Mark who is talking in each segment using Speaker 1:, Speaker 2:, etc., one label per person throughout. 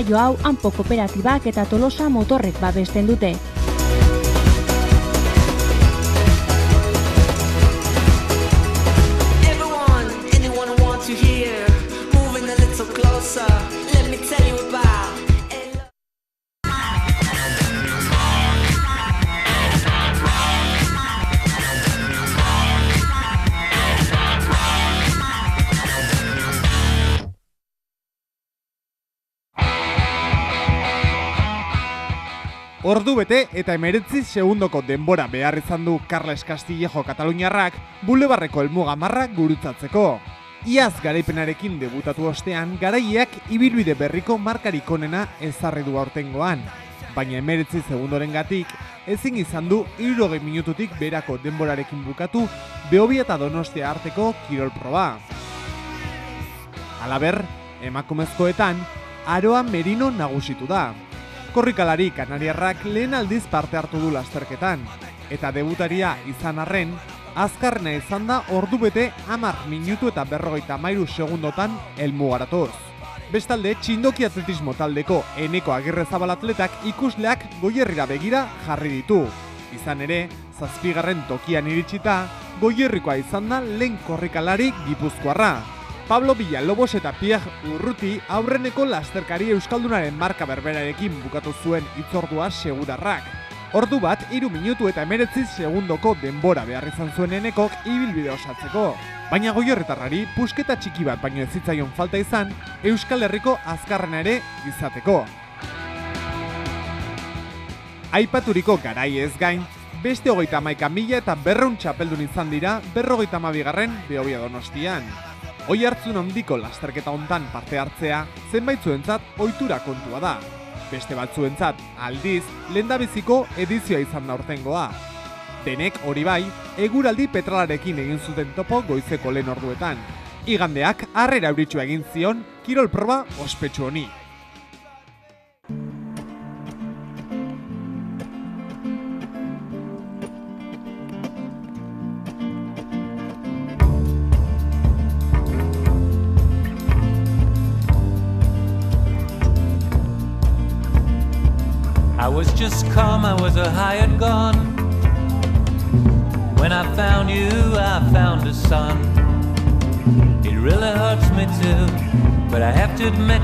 Speaker 1: saio hau Anpo Kooperatibak eta Tolosa Motorrek babesten dute.
Speaker 2: Ordu bete eta 19 segundoko denbora behar izan du Carles Castillejo kataluniarrak bulebarreko helmuga marra gurutzatzeko. Iaz garaipenarekin debutatu ostean, garaileak ibilbide berriko markarik onena ezarri du aurtengoan. Baina 19 segundorengatik ezin izan du 60 minututik berako denborarekin bukatu Behobia eta Donostia arteko kirol proba. Halaber, emakumezkoetan, Aroa Merino nagusitu da. Korrikalari kanariarrak lehen aldiz parte hartu du lasterketan, eta debutaria izan arren, azkarrena izan da ordu bete 10 minutu eta 53 segundotan helmugaratuz. Bestalde, txindoki atletismo taldeko Eneko Agirrezabal atletak ikusleak Goierrira begira jarri ditu. Izan ere, 7. tokian iritsita, Goierrikoa izan da lehen korrikalari gipuzkoarra. Pablo Villalobos eta Pierre Urruti aurreneko lasterkari euskaldunaren marka berberarekin bukatu zuen hitzordua segurarrak. Ordu bat 3 minutu eta 19 segundoko denbora behar izan zuen Enekok ibilbide osatzeko. Baina Goierritarrari pusketa txiki bat baino ez zitzaion falta izan Euskal Herriko azkarrena ere izateko. Aipaturiko garai ez gain, beste 31.000 eta 200 txapeldun izan dira 52. Behobia Donostian. Hoi hartzun handiko lasterketa hontan parte hartzea zenbaitzuentzat ohitura kontua da. Beste batzuentzat aldiz lehendabiziko edizioa izan da aurtengoa. Denek hori bai, eguraldi petralarekin egin zuten topo goizeko lehen orduetan. Igandeak harrera euritsua egin zion kirol proba ospetsu honi.
Speaker 3: I was just calm, I was a hired gun. When I found you, I found a son. It really hurts me too, but I have to admit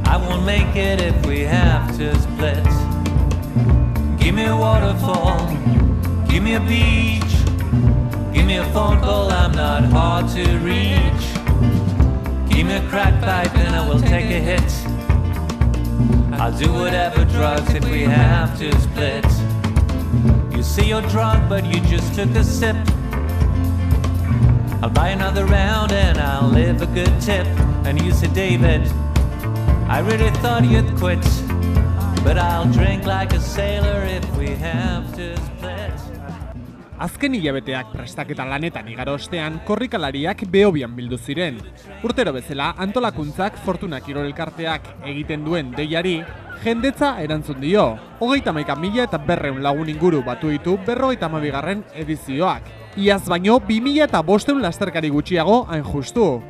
Speaker 3: I won't make it if we have to split. Give me a waterfall, give me a beach, give me a phone call, I'm not hard to reach. Give me a crack pipe and I will take a hit. I'll do whatever drugs if we have to split. You say you're drunk but you just took a sip. I'll buy another round and I'll live a good tip. And you say, David, I really thought you'd quit, but I'll drink like a sailor if we have to split.
Speaker 2: Azken hilabeteak prestaketa lanetan igaro ostean, korrikalariak Behobian bildu ziren. Urtero bezala, antolakuntzak Fortuna Kirol Elkarteak egiten duen deiari, jendetza erantzun dio. 31.000 eta 200 lagun inguru batu ditu 52. edizioak. Iaz baino 2.500 lasterkari gutxiago hain justu.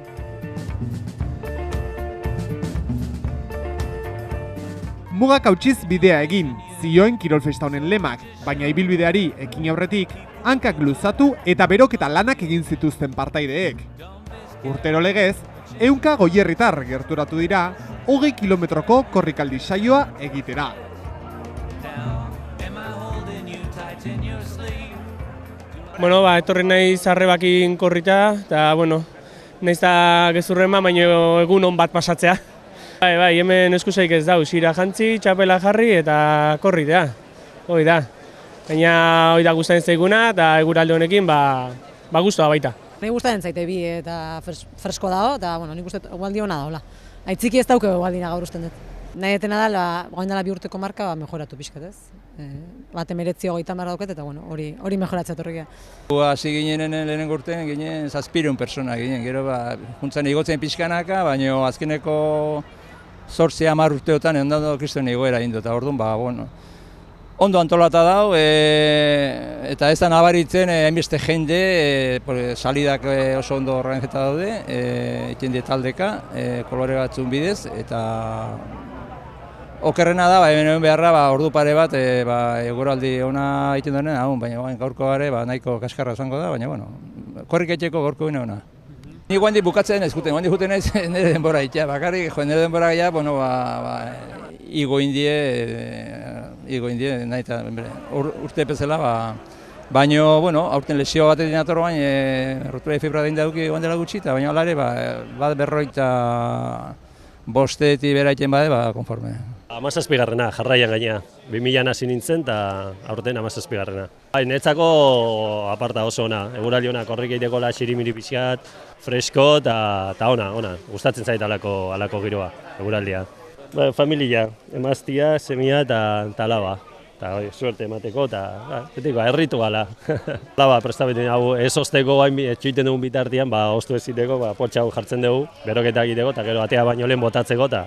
Speaker 2: Mugak hautsiz bidea egin, zioen kirolfesta honen lemak, baina ibilbideari ekin aurretik, hankak luzatu eta beroketa lanak egin zituzten partaideek. Urtero legez, 100 goierritar gerturatu dira, 20 kilometroko korrikaldi saioa egitera.
Speaker 4: Bueno, etorri naiz Arrebakin korrita, eta, naiz da gezurrema, baino egun on bat pasatzea. Bai, hemen eskusaik ez da, usira jantzi, txapela jarri eta korritea. Hoi da. Baina hoi da gustatzen zaiguna eta eguraldi honekin gustua baita.
Speaker 5: Ni gustatzen zaite bi eta fresko dago eta nik uste egualdi hona dagoela. Aitziki ez dauke egualdina gaur usten dut. Nahi etena da, goain dela 2 urteko marka mejoratu pixkat ez. Bat 19:30 dauket eta hori mejoratzea torrikia.
Speaker 6: Hasi ginen lehenengo urtean ginen 700 persona ginen, gero juntzan igotzen pixkanaka, baina azkeneko 8-10 urteotan ondando kriston igoera egin dut, eta orduan Ondo antolata dago, eta ez da nabaritzen hainbeste jende, salidak oso ondo organizeta daude, jende taldeka, kolore batzun bidez, eta okerrena da, hemen beharra ordu pare bat eguraldi ona egiten duenen, baina gaurko gare nahiko kaskarra izango da, baina korrik etxeko gaurko gune ona. Ni guandi bukatzen ez guten ez nire denbora itea, bakarrik nire denbora ja, igo indie, nahi eta urte bezala, baina, aurten lesio batetik nator baina, rotura fibra da indaduki guandela gutxi, eta baina alare, bat berroita bostetik beraiten bade, konforme.
Speaker 7: 17. jarraian gainea. 2000an hasi nintzen eta aurten 17. Netzako aparta oso ona. Eguraldi ona, korrik egiteko xirimiri pixkat, fresko eta ona. Gustatzen zait alako giroa, eguraldia. Familia, emaztia, semia eta alaba. Eta suerte emateko eta erritu gala. Alaba prestabetu hau ez osteko etxuiten dugun bitartian, ostu eziteko, potxa hau jartzen dugu, beroketa egiteko eta gero atea baino lehen botatzeko eta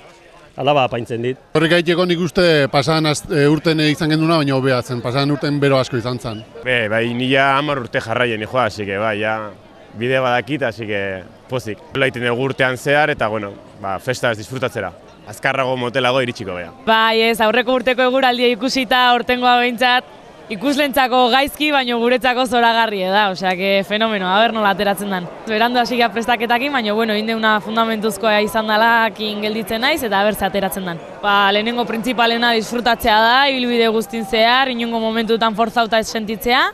Speaker 7: alaba apaintzen dit.
Speaker 8: Horrek gaiteko nik uste pasadan urten izan genduna, baina hobea zen, pasadan urten bero asko izan zen.
Speaker 9: Nila 10 urte jarraien joa, así que bide badakit, así que pozik. Laiten dugu urtean zehar eta festa ez disfrutatzera. Azkarrago motelago iritsiko beha.
Speaker 10: Ez, aurreko urteko eguraldia ikusita, aurtengoa behintzat, ikuslentzako gaizki, baina guretzako zoragarri da, osea, fenomeno, aber nola ateratzen den. Berandu hasi gara prestaketakin, baina, indeuna fundamentuzkoa izan delakin gelditzen naiz, eta aber ateratzen den. Lehenengo printzipalena disfrutatzea da, ibilbide guztin zehar, inongo momentutan forzauta ez sentitzea,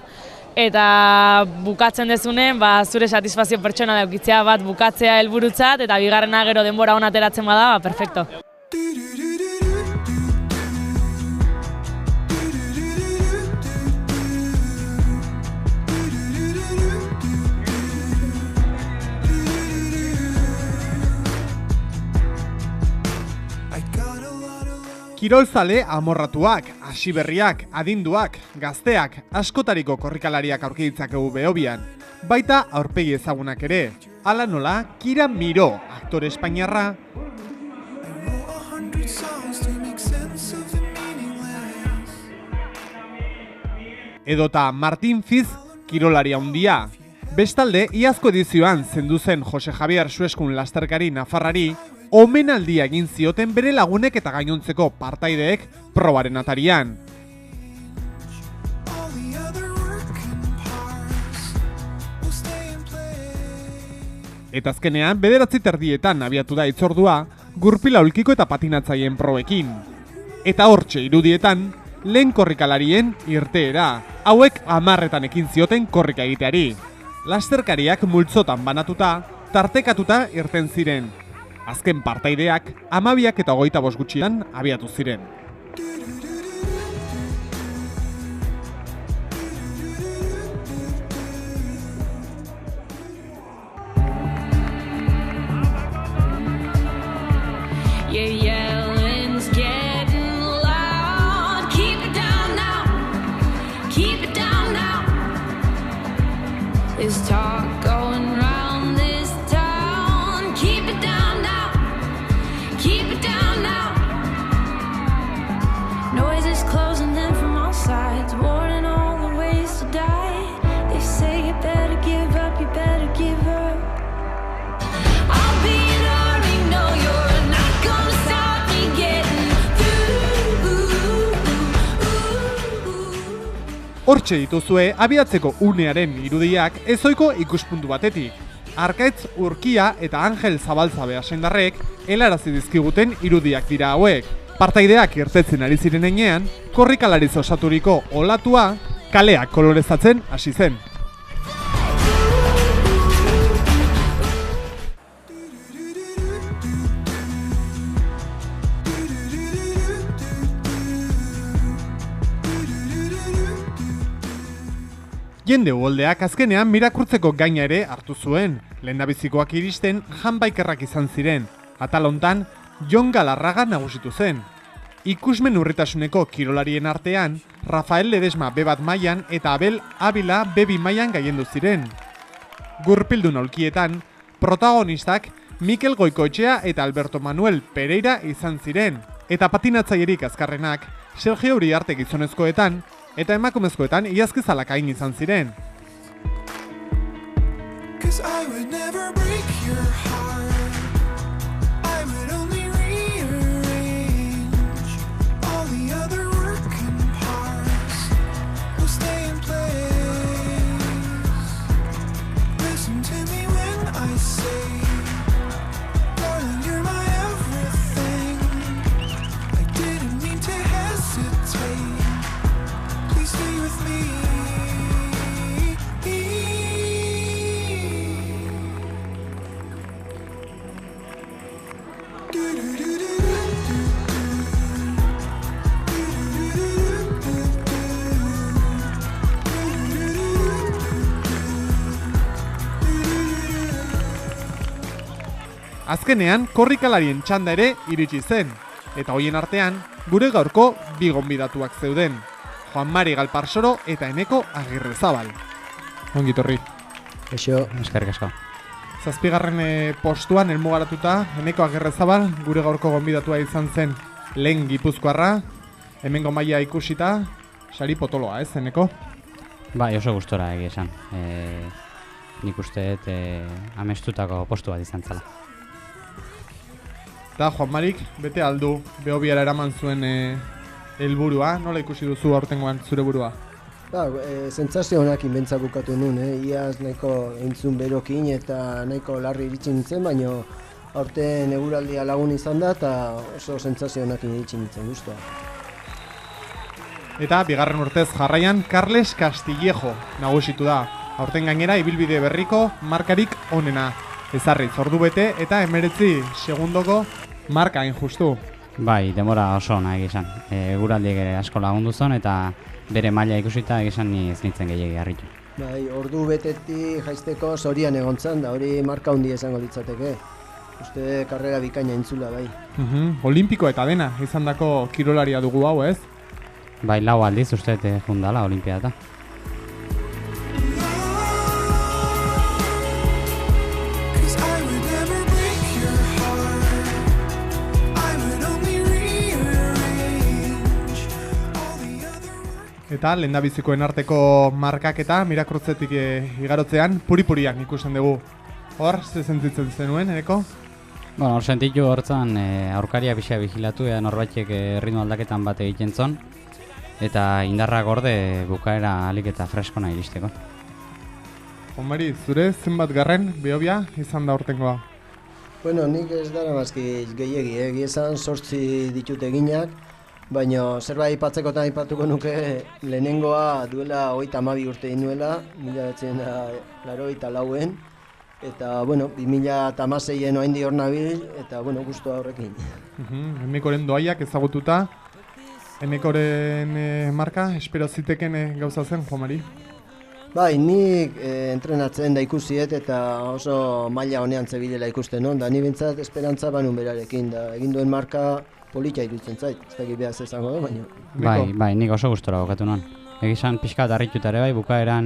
Speaker 10: eta bukatzen dezunen, zure satisfazio pertsona daukitzea bat bukatzea helburutzat, eta bigarrena gero denbora hona ateratzen bada, perfecto.
Speaker 2: Kirolzale amorratuak, hasiberriak, adinduak, gazteak, askotariko korrikalariak aurki ditzakegu Behobian. Baita aurpegi ezagunak ere. Hala nola, Kira Miró, aktore espainiarra, edota Martin Fiz, kirolari handia. Bestalde, iazko edizioan zendu zen Jose Javier Sueskun lasterkari nafarrari, omenaldia egin zioten bere lagunek eta gainontzeko partaideek probaren atarian. Eta azkenean, 9:30 abiatu da itzordua, gurpila ulkiko eta patinatzaien probekin. Eta hortxe irudietan, lehen korrikalarien irteera, hauek 10etan ekin zioten korrika egiteari. Lasterkariak multzotan banatuta, tartekatuta irten ziren. Azken partaideak 12 eta 25 gutxian abiatu ziren. Hortxe dituzue abiatzeko unearen irudiak ezoiko ikuspuntu batetik. Arkaitz Urkia eta Angel Zabaltzabe asendarrek helarazi dizkiguten irudiak dira hauek. Partaideak irtetzen ari ziren heinean, korrikalariz osaturiko olatua kaleak kolorezatzen hasi zen. Jende uholdeak azkenean mirakurtzeko gaina ere hartu zuen. Lehendabizikoak iristen janbaikerrak izan ziren. Atal hontan Jon Galarraga nagusitu zen. Ikusmen urritasuneko kirolarien artean, Rafael Ledesma B1 mailan eta Abel Abila B2 mailan gailendu ziren. Gurpildun aulkietan, protagonistak Mikel Goikoetxea eta Alberto Manuel Pereira izan ziren. Eta patinatzaierik azkarrenak Sergio Uriarte gizonezkoetan eta emakumezkoetan iazkizalak hain izan ziren. Azkenean, korrikalarien txanda ere iritsi zen, eta hoien artean, gure gaurko bi gonbidatuak zeuden, Juan Mari Galparsoro eta Eneko Agirrezabal. Ongitorri.
Speaker 11: Eixo, eskerrik asko.
Speaker 2: Zazpigarren postuan helmugaratuta, Eneko Agirrezabal gure gaurko gonbidatua izan zen lehen Gipuzkoarra, hemengo maila ikusita, sari potoloa, ez, Eneko?
Speaker 11: Bai, oso gustora egia esan. Nik uste amestutako postu bat izan zela.
Speaker 2: Eta Juan Marik, bete aldu, Behobiara eraman zuen helburua, nola ikusi duzu aurtengoan zure burua?
Speaker 12: Sentsazio honak inbentza bukatu nun, iaz nahiko entzun berokin eta nahiko larri iritsi nintzen, baina aurten eguraldia lagun izan da eta oso sentsazio honak iritsi nintzen guztua.
Speaker 2: Eta bigarren urtez jarraian, Carles Castillejo nagusitu da. Aurten gainera ibilbide berriko markarik onena. Ezarriz ordu bete eta 19 segundoko marka hain justu.
Speaker 11: Bai, denbora oso ona egizan. Eguraldiek ere asko lagundu zon eta bere maila ikusita egizan ni ez nintzen gehiagi harritu.
Speaker 12: Bai, ordu betetik jaisteko zorian egontzan da hori marka handia izango litzateke. Uste karrera bikaina intzula bai.
Speaker 2: Olimpiko eta dena izandako kirolaria dugu hau, ez?
Speaker 11: Bai, 4 aldiz uste fundala olimpiada.
Speaker 2: Eta lehendabizikoen arteko markaketa Mirakrutzetik igarotzean puri-purian ikusten dugu. Hor, ze sentitzen zenuen, Eneko?
Speaker 11: Bueno, hor sentitu hortzan aurkaria pixka vigilatu eta norbaitek ritmo aldaketan bat egiten zon eta indarra gorde bukaera alik eta freskona iristeko.
Speaker 2: Juan Mari, zure zenbat garren Behobia izan da urtengoa?
Speaker 12: Bueno, nik ez dara mazki gehiegi, esan 8 ditut eginak, baina zerbait aipatzekotan aipatuko nuke lehenengoa duela 32 urte egin nuela, 1984en, eta, bueno, 2016en oraindik hor nabil, eta, bueno, gustua horrekin.
Speaker 2: Enekoren doaiak ezagututa, Enekoren marka, espero ziteken gauza zen, Juan Mari?
Speaker 12: Bai, nik entrenatzen da ikusiet eta oso maila honean zebilela ikusten, da ni bintzat esperantza banun berarekin, da egin duen marka polita iruditzen zait, ez dakit behaz ezango da, baina.
Speaker 11: Bai, nik oso gustora bukatu nuen. Egizan pixka harrituta ere bai, bukaeran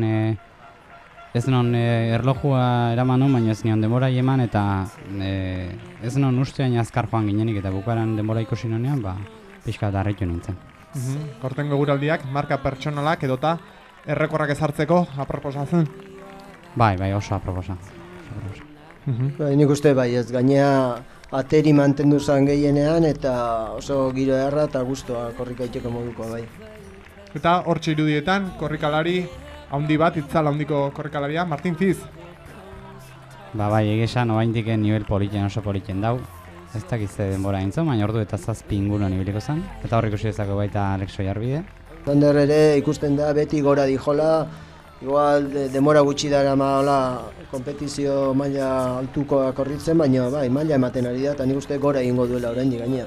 Speaker 11: ez non erlojua eraman nuen, baina ez nion denbora eman eta ez non ustean azkar joan ginenik eta bukaeran denbora ikusi nonean, pixka harritu nintzen.
Speaker 2: Hortengo eguraldiak, marka pertsonalak edota errekorrak ezartzeko aproposatzen?
Speaker 11: Bai, oso aproposa.
Speaker 12: Nik uste bai, ez gainea ateri mantendu zen gehienean eta oso giro edarra eta guztua korrikaiteko moduko bai.
Speaker 2: Eta hortxe irudietan, korrikalari haundi bat, itzal haundiko korrikalaria, Martin Fiz.
Speaker 11: Bai, egizan oaindik nivel politen oso politen dau. Ez dakizte denbora entzun, baina ordu eta 7 inguruan ibiliko zen. Eta horrik usi dezako baita Alexo Jarbide.
Speaker 12: Zander ere ikusten da beti gora dijola, igual demora gutxi dara maola kompetizio maila altukoa korritzen, baina bai, maila ematen ari da, eta nik uste gora egingo duela oraindik gainea.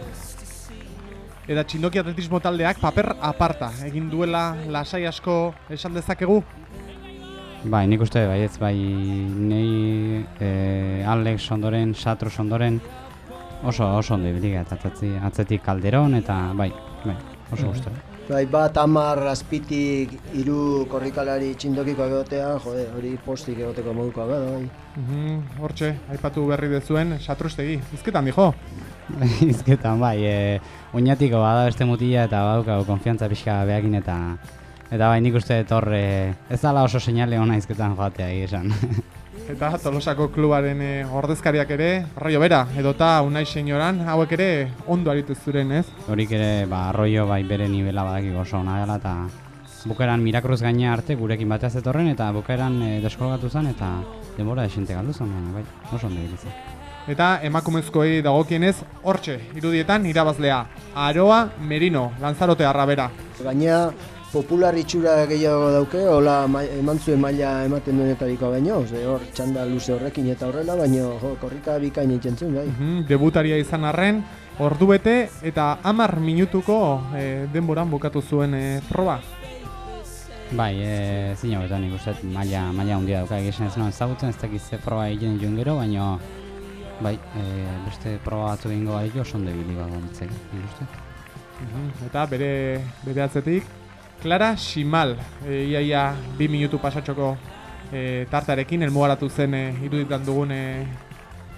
Speaker 2: Eta txindoki atletismo taldeak paper aparta egin duela lasai asko esan dezakegu?
Speaker 11: Bai, nik uste bai nei Alex ondoren, Satrus ondoren oso ondo ibiliga eta atzetik Calderon eta bai, oso gustora.
Speaker 12: Bai, bat 10 azpitik 3 korrikalari txindokiko egotea, hori postik egoteko modukoa da, bai.
Speaker 2: Hortxe, aipatu berri dezuen, Satrustegi, izketan dijo?
Speaker 11: Hizketan, bai, oinatiko bada beste mutila eta badaukago konfiantza pixka behakin eta bai, nik uste dut hor ez dala oso seinale ona hizketan joatea esan.
Speaker 2: Eta Tolosako klubaren ordezkariak ere, Arroio Bera, edota Unai Senyoran, hauek ere ondo aritu zuren, ez?
Speaker 11: Horik ere, Arroio bai bere nivela badakiko oso ona dela eta bukaeran Mirakruz gaina arte gurekin batea zetorren eta bukaeran deskolgatu zen eta denbora esinte galdu zen, bai, oso ondo egiten.
Speaker 2: Eta emakumezkoei dagokienez, hortxe, irudietan irabazlea, Aroa Merino, Lanzarote Arrabera.
Speaker 12: Gaina popular itxura gehiago dauke, hola eman zuen maila ematen duenetariko baino, hor txanda luze horrekin eta horrela, baino korrika bikain egiten zuen, bai.
Speaker 2: Debutaria izan arren, ordubete eta 10 minutuko denboran bukatu zuen proba.
Speaker 11: Bai, zin hobetan nik uste maila handia dauka egiten ez noen ezagutzen, ez dakiz ze proba egiten joan gero, baina bai, beste proba batzu egingo baditu oso ondo ibili bago ditzek, nik uste.
Speaker 2: Eta bere atzetik, Clara Ximal, iaia 2 minutu pasatxoko tartarekin helmugaratu zen iruditan dugun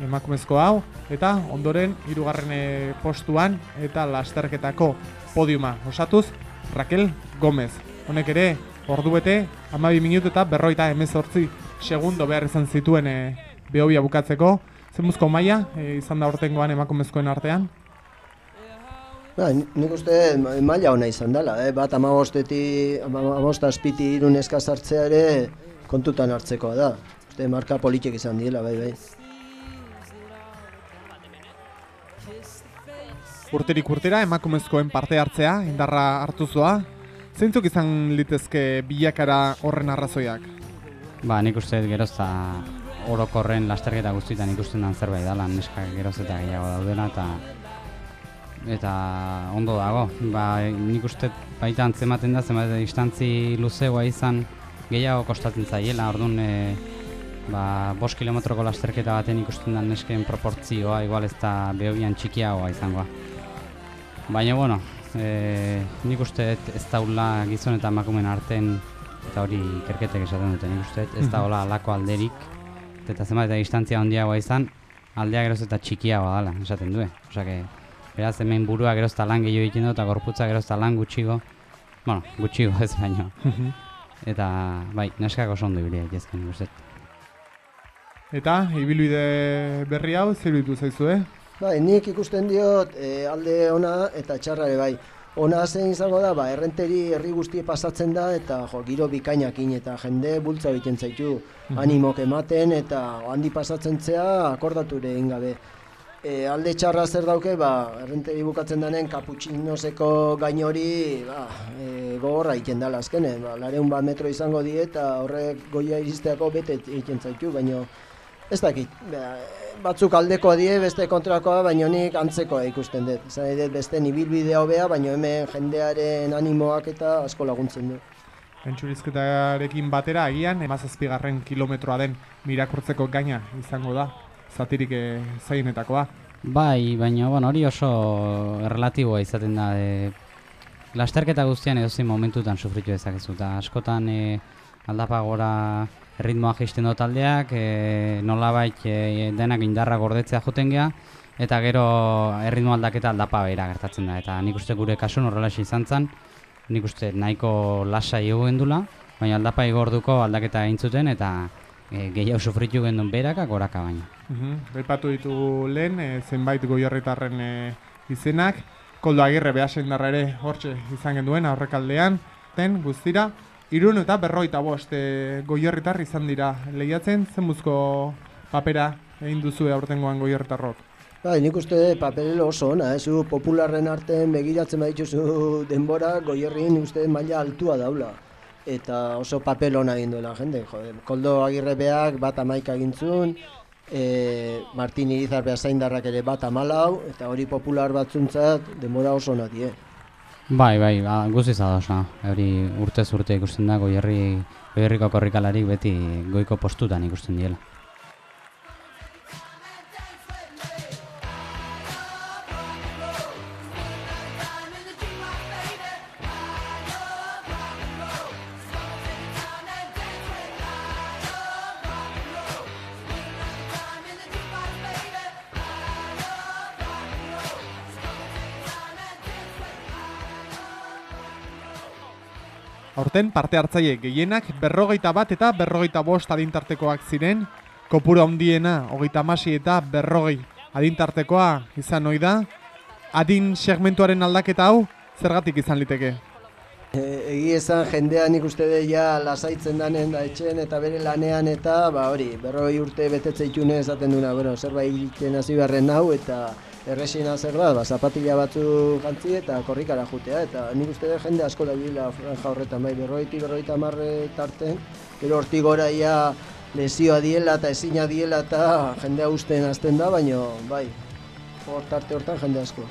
Speaker 2: emakumezko hau, eta ondoren 3. Postuan eta lasterketako podiuma osatuz Raquel Gomez. Honek ere, ordubete, 12 minutu eta 58 segundo behar izan zituen behobia bukatzeko. Zenbuzko maila izan da ortengoan emakumezkoen artean?
Speaker 12: Nik uste maila ona izan dela, bat 15 azpiti 3 neska sartzea ere kontutan hartzekoa da. Uste marka politik izan diela, bai.
Speaker 2: Urterik urtera emakumezkoen parte hartzea, indarra hartuzua. Zeintzuk izan litezke bilakara horren arrazoiak?
Speaker 11: Nik uste geroz eta orokorren lasterketa guztietan ikusten den zerbait dela, neska geroz eta gehiago daudela eta ondo dago. Nik uste baita antzematen da, zenbat distantzi luzegoa izan gehiago kostatzen zaiela, orduan 5 kilometroko lasterketa baten ikusten den nesken proportzioa, igual ez da behobian txikiagoa izangoa. Baina, nik uste ez daula gizon eta emakumeen arten, eta hori ikerketek esaten dute, nik uste ez daula alako alderik, eta zenbat eta distantzia handiagoa izan, aldea geroz eta txikiagoa dela, esaten du. Beraz, hemen burua geroz eta lan gehiago egiten du, eta gorputza geroz eta lan gutxigo, gutxigo ez baino. Eta, bai, neskak oso ondo ibilia egizken, nik uste.
Speaker 2: Eta, ibilbide berri hau, zer bitu zaizu,
Speaker 12: Nik ikusten diot alde ona eta txarra ere bai. Ona zein izango da, errenteri herri guztie pasatzen da eta giro bikainakin eta jende bultza egiten zaitu animok ematen eta handi pasatzen zea akordature egin gabe. Alde txarra zer dauke, errenteri bukatzen denen kaputxinoseko gain hori gogorra egiten dela azkenen. 200 metro izango die eta horrek goia iristeako bete egiten zaitu, baina ez dakit. Batzuk aldekoa die, beste kontrakoa, baina nik antzekoa ikusten dut. Zan dut beste ibilbidea hobea, baina hemen jendearen animoak eta asko laguntzen du.
Speaker 2: Pentsurizketarekin batera agian, 17. kilometroa den Mirakurtzeko gaina izango da, zatirik zainetakoa.
Speaker 11: Bai, baina hori oso relatiboa izaten da. Lasterketa guztian edozein momentutan sufritu dezakezu, eta askotan aldapa gora ritmoa jaisten dut taldeak, nolabait denak indarra gordetzea joten geha, eta gero erritmo aldaketa aldapa behera gertatzen da. Eta nik uste gure kasun horrelaxe izan zen, nik uste nahiko lasai egoen dula, baina aldapa igorduko aldaketa egin zuten eta gehiago sufritu gendun berakak goraka baina.
Speaker 2: Bepatu ditu lehen, zenbait goierritarren izenak, Koldo Agirre Beasendarra ere hortxe izan genduen aurrekaldean, guztira, 355 goierritar izan dira lehiatzen, zenbuzko papera egin duzue aurtengoan goierritarrok?
Speaker 12: Nik uste paperelo oso ona, popularren artean begiratzen badituzu denbora, goierrin uste maila altua daula. Eta oso papel ona egin duela jende. Koldo Agirre Beak bat 11 egintzun, Martin Irizar Beasaindarrak ere bat 14, eta hori popular batzuntzat denbora oso ona die.
Speaker 11: Bai, guztiz adosa. Hori urtez urte ikusten da, goierriko korrikalarik beti goiko postutan ikusten diela.
Speaker 2: Aurten parte hartzaile gehienak 41 eta 45 adintartekoak ziren, kopuru handiena 36 eta 40 adintartekoa izan ohi da. Adin segmentuaren aldaketa hau zergatik izan liteke?
Speaker 12: Egi esan jendean nik uste dut ja lasaitzen danen da etxen eta bere lanean eta hori, 40 urte betetze itune esaten duna, zerbait egiten hasi beharren hau eta erresina zer da, zapatila batzu jantzi eta korrikara jutea eta nik uste dut jende asko da bila franja horretan, 40-50 tarten, gero hortik gora ja lesioa diela eta ezina diela eta jendea usten hasten da, baina bai, hor tarte hortan jende asko.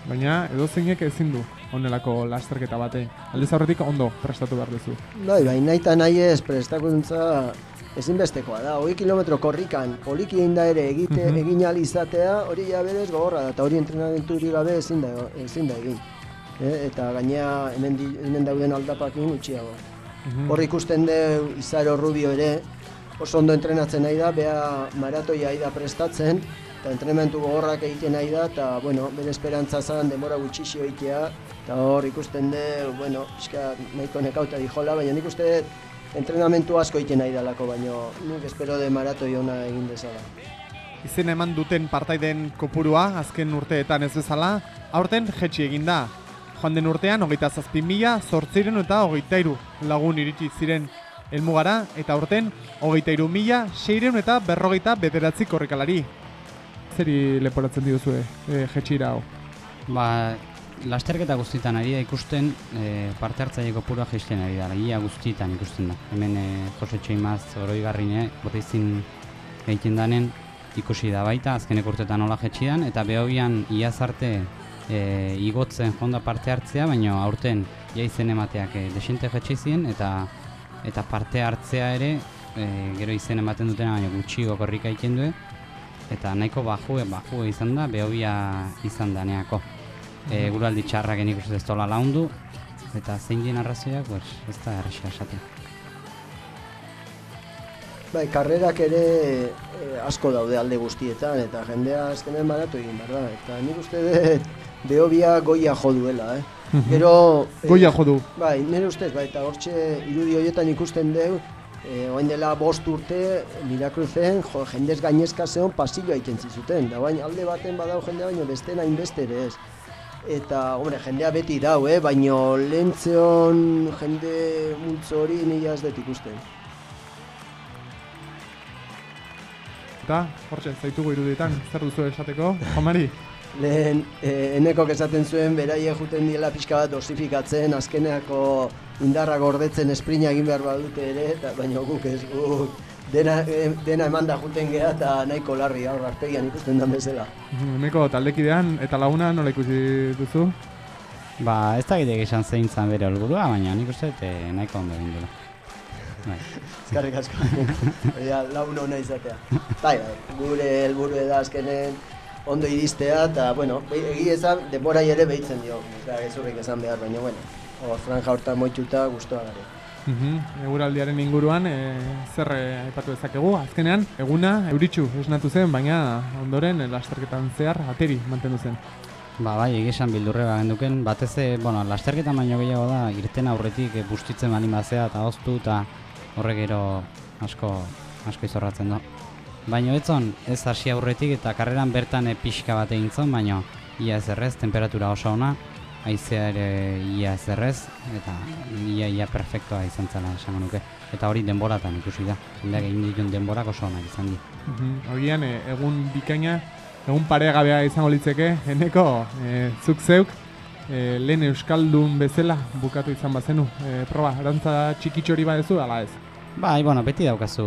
Speaker 2: Baina edozeinek ezin du honelako lasterketa bate. Aldez aurretik ondo prestatu behar duzu.
Speaker 12: Bai, nahi eta nahi ez prestakuntza ezinbestekoa da. 20 kilometro korrikan poliki egin da ere egin ahal izatea, hori ja berez gogorra da, eta hori entrenamenturik gabe ezin da egin. Eta gainea hemen dauden aldapakin gutxiago. Hor ikusten du Izaro Rubio ere, oso ondo entrenatzen nahi da, bea maratoia da prestatzen, eta entrenamentu gogorrak egiten nahi da, eta bere esperantza zen denbora gutxixio egitea, eta hor ikusten du, pixka nahiko nekauta dijola, baina nik uste entrenamentu asko egiten nahi dalako, baina nik espero de maratoi ona egin dezala.
Speaker 2: Izena eman duten partaiden kopurua, azken urteetan ez bezala, aurten jetxi egin da. Joan den urtean, 27.823 lagun iritsi ziren helmugara, eta aurten, 23.649 korrikalari. Zeri leporatzen dituzue jetxira hau?
Speaker 11: Lasterketa guztietan ari da ikusten parte hartzaile kopurua jaisten ari da, ia guztietan ikusten da. Hemen Jose Txeimaz oroigarrine boteizin egiten danen ikusi da baita, azkenek urtetan nola jetxidan, eta behobian iaz arte igotzen jonda parte hartzea, baina aurten ja izen emateak desente jetxizien, eta parte hartzea ere gero izen ematen dutena, baina gutxigo korrika egiten du, eta nahiko bajue izan da, behobia izan daneako. Guraldi txarrak enik uste ez tola laundu, eta zein dien arrazoiak, ez da errexea esaten.
Speaker 12: Bai, karrerak ere asko daude alde guztietan, eta jendea azkenen baratu egin behar da, eta nik uste dut behobia goia jo duela, Gero...
Speaker 2: Goia jo du?
Speaker 12: Bai, nire ustez, eta hortxe irudi horietan ikusten dugu, oain dela 5 urte, Miracruzen, jendez gainezka zeon pasilloa egiten zizuten, da baina alde baten badau jendea, baina beste nahin beste ere ez. Eta, jendea beti dau, baina lehentzeon jende multzo hori nila ez dut ikusten.
Speaker 2: Eta, hortxe, zaitugu irudietan, zer duzu esateko, Jamari?
Speaker 12: Lehen, enekok esaten zuen, beraie juten diela pixka bat dosifikatzen, azkeneako indarra gordetzen esprina egin behar badute ere, baina guk ez, dena eman da juten geha eta nahiko larri aurra arpegian ikusten den bezala.
Speaker 2: Eneko, taldekidean eta laguna nola ikusi duzu?
Speaker 11: Ez da gitek esan zein zan bere helburua, baina nik uste nahiko ondo egin dela.
Speaker 12: Ezkarrik asko, lagun hona izatea. Gure helburu da azkenen ondo iristea eta, egi ezan denborai ere behitzen dio, gezurrik esan behar, baina, franja hortan moitxuta guztua gare.
Speaker 2: Eguraldiaren inguruan, zer aipatu dezakegu, azkenean, eguna euritxu esnatu zen, baina ondoren lasterketan zehar ateri mantendu zen.
Speaker 11: Bai, egizan bildurre genduken, batez, lasterketan baino gehiago da, irten aurretik bustitzen bali mazea eta oztu eta horrek gero asko izorratzen da. Baina ez hasi aurretik eta karreran bertan pixka bat egin zon, baina ia ez errez, temperatura oso ona, haizea ere ia ez errez, eta ia perfektoa izan zela esango nuke. Eta hori denboratan ikusi da, jendeak egin dituen denborak oso onak izan di.
Speaker 2: Horian, egun bikaina, egun paregabea izango litzeke, Eneko, zuk zeuk, lehen euskaldun bezala bukatu izan bazenu. Proba, arantza txikitxori badezu, ala ez?
Speaker 11: Bai, beti daukazu,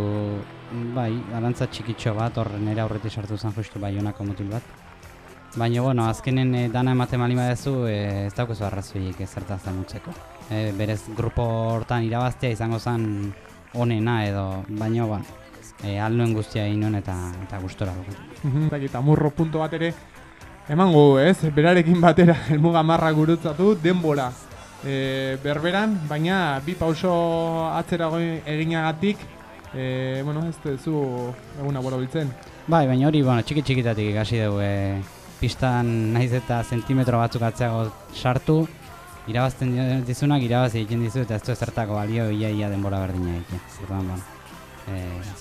Speaker 11: arantza txikitxo bat, hor nire aurretik sartu zen justu honako mutil bat. Baina, azkenen dana ematen bali badezu, ez daukazu arrazoiek zertaz damutzeko. Berez, grupo hortan irabaztea izango zen onena edo, baina, alnuen guztia egin nuen eta gustora dukatu.
Speaker 2: Eta murro punto bat ere, emango, berarekin batera, helmuga marra gurutzatu, denbora. Berberan, baina bi pauso atzera eginagatik, ez duzu eguna borobiltzen.
Speaker 11: Bai, baina hori, txiki-txikitatik ikasi dugu, pistan naiz eta zentimetro batzuk atzeago sartu, irabazten dizunak irabazi egiten dizu eta ez du ezertako balio ia denbora berdina egiten. Orduan,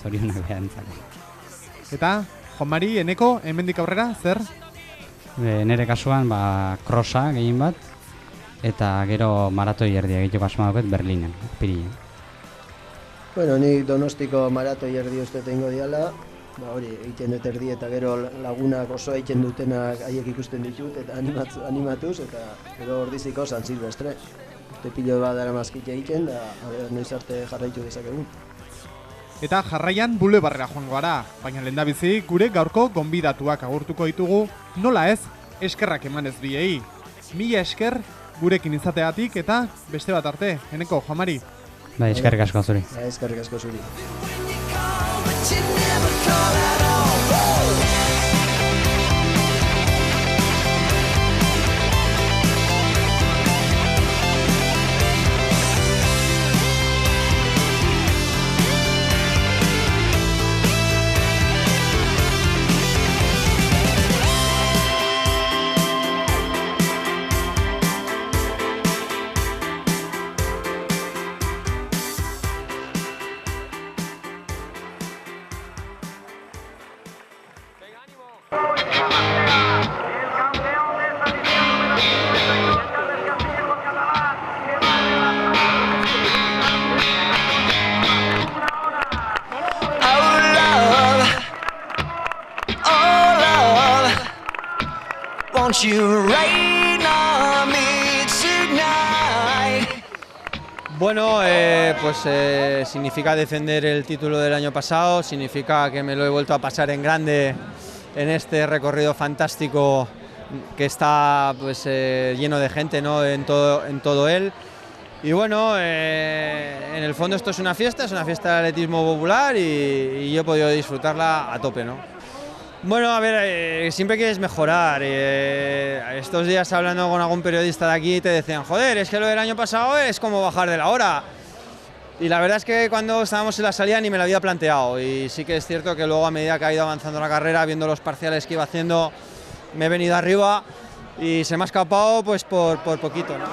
Speaker 11: zorionak behantzako.
Speaker 2: Eta, Juan Mari, Eneko, hemendik aurrera, zer?
Speaker 11: Nere kasuan, krosa gehien bat, eta gero maratoi erdia egiteko asma dauket Berlinen, Apirilean.
Speaker 12: Bueno, nik Donostiko maratoi erdi uste tengo diala, hori egiten dut erdi eta gero lagunak oso egiten dutenak haiek ikusten ditut eta animatuz eta gero ordiziko San Silvestre. Urte pilo bat dara mazkit egiten da noiz arte jarraitu dezakegu.
Speaker 2: Eta jarraian bulebarrera joango gara, baina lehendabizi gure gaurko gonbidatuak agurtuko ditugu, nola ez, eskerrak emanez biei. Mila esker gurekin izateatik eta beste bat arte, Eneko, Juan Mari.
Speaker 11: Bai, eskerrik asko zuri.
Speaker 12: Eskerrik asko zuri.
Speaker 13: Bueno, significa defender el título del año pasado, significa que me lo he vuelto a pasar en grande en este recorrido fantástico que está lleno de gente, ¿no? en todo él. Y bueno, en el fondo esto es una fiesta de atletismo popular y yo he podido disfrutarla a tope, ¿no? Bueno, a ver, siempre quieres mejorar. Estos días hablando con algún periodista de aquí te decían, joder, es que lo del año pasado es como bajar de la hora. Y la verdad es que cuando estábamos en la salida ni me lo había planteado. Y sí que es cierto que luego a medida que ha ido avanzando la carrera, viendo los parciales que iba haciendo, me he venido arriba y se me ha escapado pues por poquito, ¿no?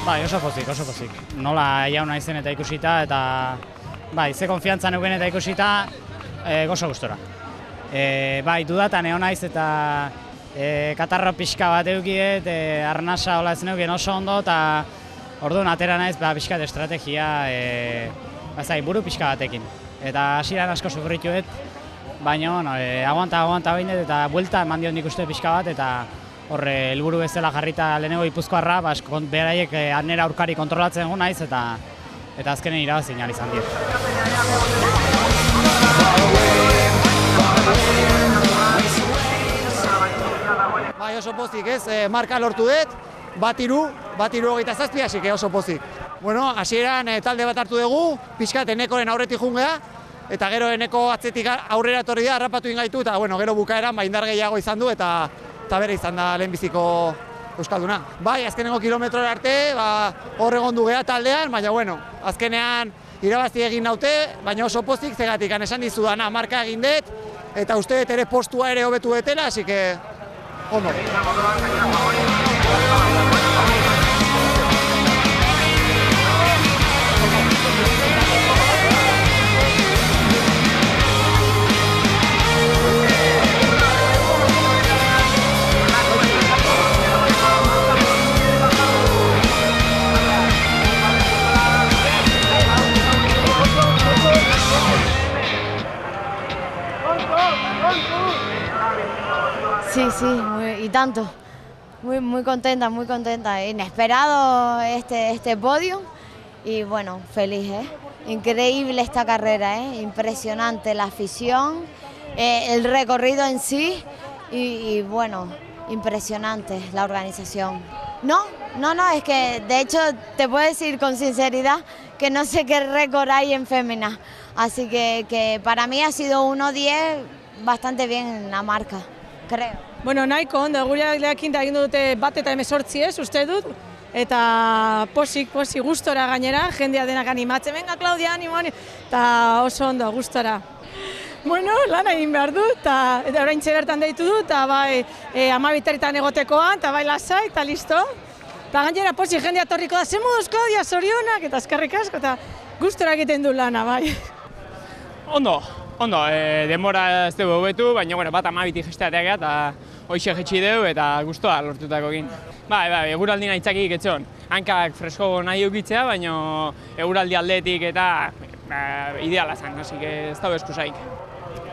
Speaker 14: Bai, oso pozik. Nola jauna izen eta ikusita, eta bai, ze konfiantza neuken eta ikusita, gozo gustora. Bai, dudatan egon naiz eta katarro pixka bat eukiet, arnasa hola ez neuken oso ondo, eta orduan atera naiz pixka de estrategia, buru pixka batekin. Eta hasieran asko sufrituet, baina aguanta behinet eta buelta eman dion nik uste pixka bat, eta horre helburu bezala jarrita lehenengo Gipuzkoarra, beraiek nera aurkari kontrolatzen egon naiz eta azkenen irabazi nahi izan dira.
Speaker 15: Bai, oso pozik, ez? Marka lortu dut, bat iru 27, asik oso pozik. Bueno, hasieran talde bat hartu dugu, pixkat Enekoren aurretik jungea, eta gero Eneko atzetik aurrera etorri da, harrapatu ingaitu, eta gero bukaeran indar gehiago izan du, eta bere izan da lehenbiziko euskalduna. Bai, azkenengo kilometrora arte, hor egon du geha taldean, baina azkenean irabazi egin naute, baina oso pozik zegatik, esan dizudana, marka egin dut, eta uste dut ere postua ere hobetu detela, así que ondo.
Speaker 16: Sí, y tanto. Muy contenta, muy contenta. Inesperado este podio y bueno, feliz, Increíble esta carrera, Impresionante la afición, el recorrido en sí y bueno, impresionante la organización. No, es que de hecho te puedo decir con sinceridad que no sé qué récord hay en fémina, así que para mí ha sido 1:10 bastante bien la marca, creo.
Speaker 17: Bueno, nahiko ondo, gurearekin egin dute 1:18, uste dut, eta posik gustora gainera, jendea denak animatzen, venga Claudia, animo, eta oso ondo, gustora. Bueno, lan egin behar dut, eta oraintxe bertan deitu dut, eta bai 12:00 egotekoan, eta bai lasai, eta listo. Eta gainera posik jendea torriko da, ze moduz Claudia, zorionak, eta eskerrik asko, eta gustora egiten du lana, bai.
Speaker 18: Ondo, denbora ez dugu hobetu, baina bueno, 1:12 jesteateak eta hoxe jetxi dugu eta gustoa lortutakoekin. Bai, eguraldi nahitxakik etxon. Hankak fresko nahi eukitzea, baina eguraldi aldetik eta ideala zen, hasi que ez dago eskusaik.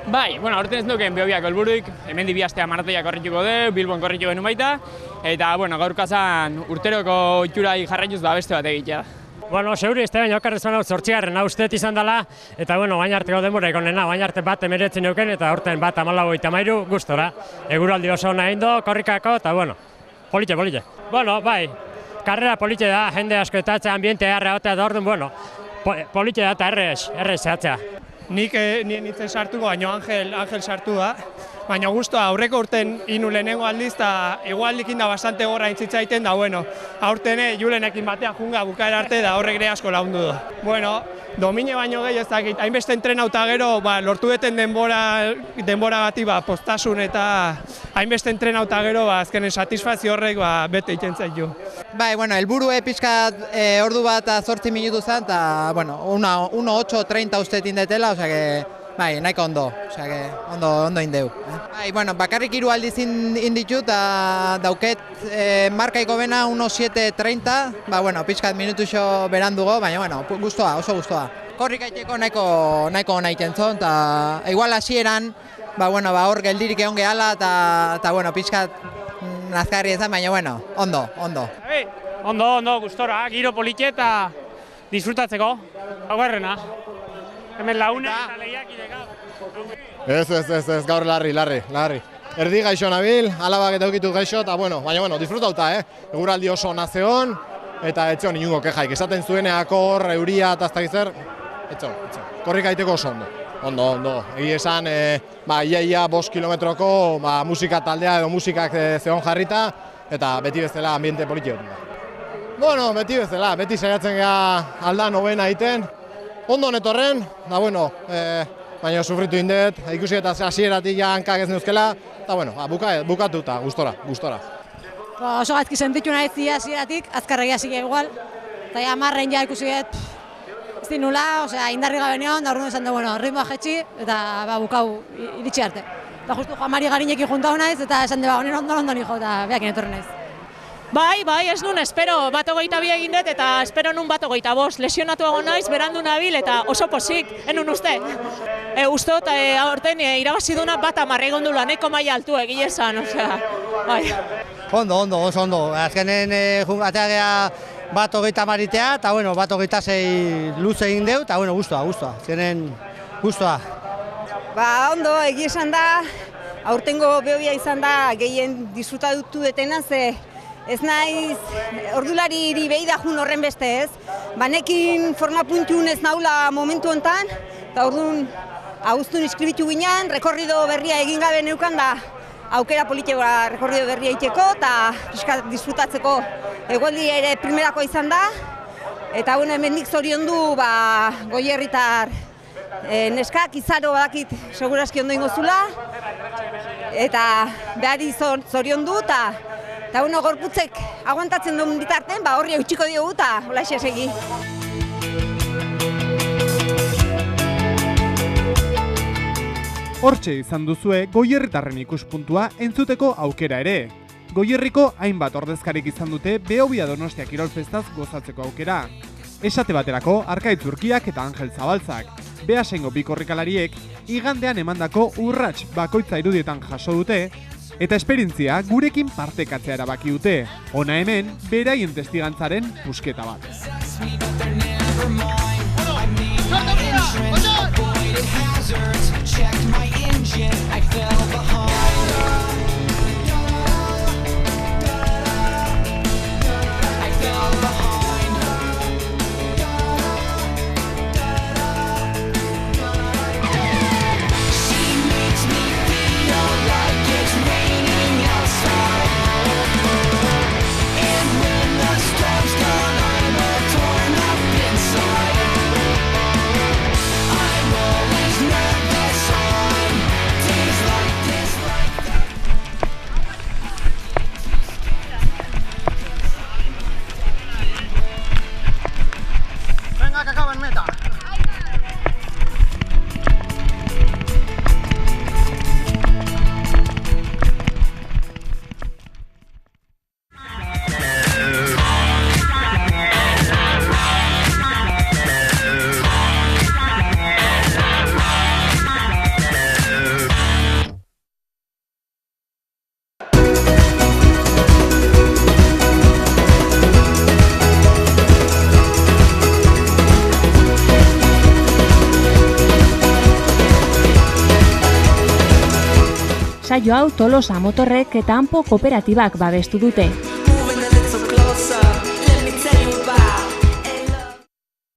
Speaker 18: Bai, bueno, aurten ez duken Behobiako helburuik, hemendik 2 astea maratoiak korrituko dugu, Bilbon korritu genuen baita, eta bueno, gaurkazan urteroko itxurai jarraituz beste bat egitea.
Speaker 19: Bueno, seguri ez da baina okarrezan hau 8. Usteet izan dela, eta bueno, baina arteko denboraik onena, baina arte 1:19 neuken, eta aurten 1:14 gustora. Eguraldi oso ona egin du, korrikako, eta bueno, polite. Bueno, bai, karrera polite da, jende asko eta ambiente harra otea da orduan, bueno, polite da eta errez zehatzea.
Speaker 4: Nik nintzen sartuko, baina Angel sartu da. Baina guztua, aurreko urten inu lehenengo aldiz, eta igualdikin da bastante gorra intzitzaiten, da bueno, aurten Julenekin batean junga bukaera arte, da horrek ere asko lagundu du. Bueno, domine baino gehi ez dakit, hainbeste entrenauta gero, lortu deten denbora gati, postasun eta hainbeste entrenauta gero, azkenen satisfazio horrek bete iten zaitu.
Speaker 13: Bai, bueno, helburue pixkat ordu bat 8 minutu zen, eta bueno, 1:08:30 uste tindetela, osea que bai, nahiko ondo, osea que ondo indeu. Bai, bueno, bakarrik 3 aldiz inditut, eta dauket markaiko bena 1:07:30, bueno, pixkat minutuxo berandugo, baina bueno, oso gustoa. Korrik aiteko nahiko ona iten zon, eta igual hasieran, bueno, hor geldirik egon gehala, eta bueno, pixkat nazkarri ezan, baina bueno, ondo.
Speaker 18: Ondo, gustora, giro politxe eta disfrutatzeko, hauerrena. Hemen launa eta lehiakideka.
Speaker 20: Ez, gaur larri. Erdi gaixo nabil, alabak eta eukitu gaixo, eta bueno, baina disfrutauta, Eguraldi oso ona zeon, eta etxeon inungo kejaik. Esaten zueneako hor, euria eta ez dakiz zer, etxeon. Korrik aiteko oso ondo. Egi esan, ia 5 kilometroko musika taldea edo musikak zeon jarrita, eta beti bezala ambiente politiko. Bueno, beti saiatzen gara aldan hobena egiten, ondo netorren, da bueno, baina sufritu indet, ikusi eta hasieratik hankak ez neuzkela, eta bueno, bukatuta, gustora.
Speaker 5: Oso gaizki sentitu nahi hasieratik, azkarregia zige igual, eta ja marren ikusi ez nula, indarri gabe neon, da orduan esan da, bueno, ritmoa jetxi, eta bukau iritsi arte. Eta justu Juan Mari Garinekin juntau naiz, eta esan da, honen ondo nijo, eta behakin etorren naiz.
Speaker 21: Bai, ez nun, espero 1:22 egin dut eta espero nun 1:25, lesionatu egon naiz, berandu nabil eta oso posik, enun uste. Uste dut, aurten irabazi duna 1:10 egon dula, neko maila altu egile esan, bai.
Speaker 22: Ondo, oso ondo, azkenen atea geha 1:30 eta bueno, 1:26 luz egin deu, eta bueno, guztua, azkenen guztua.
Speaker 23: Ondo, egia esan da, aurtengo Behobia izan da, gehien disfrutatu detena, ze ez naiz, ordulari behi da jun horren beste ez. Banekin forma puntiun ez naula momentu hontan, eta orduan abuztun iskribitu ginen, rekorrido berria egin gabe neukan da aukera politikoa rekorrido berria egiteko eta disfrutatzeko egualdi ere primerako izan da. Eta bueno, hemendik zoriondu Goierritar neskak, izaro badakit segurazki ondo ingo zula, eta behari zoriondu eta bueno, gorputzek aguantatzen duen bitarten, horri eutxiko diogu eta holaxe segi.
Speaker 2: Hortxe izan duzue Goierritarren ikuspuntua entzuteko aukera ere. Goierriko hainbat ordezkarik izan dute Behobia Donostia Kirolfestaz gozatzeko aukera. Esate baterako Arkaitz Urkiak eta Angel Zabaltzak. Beasaingo bi korrikalariek igandean emandako urrats bakoitza irudietan jaso dute, Eta esperientzia gurekin partekatzea erabaki dute. Hona hemen, beraien testigantzaren pusketa bat.
Speaker 1: Saio hau Tolosa Motorrek eta Anpo Kooperatibak babestu dute.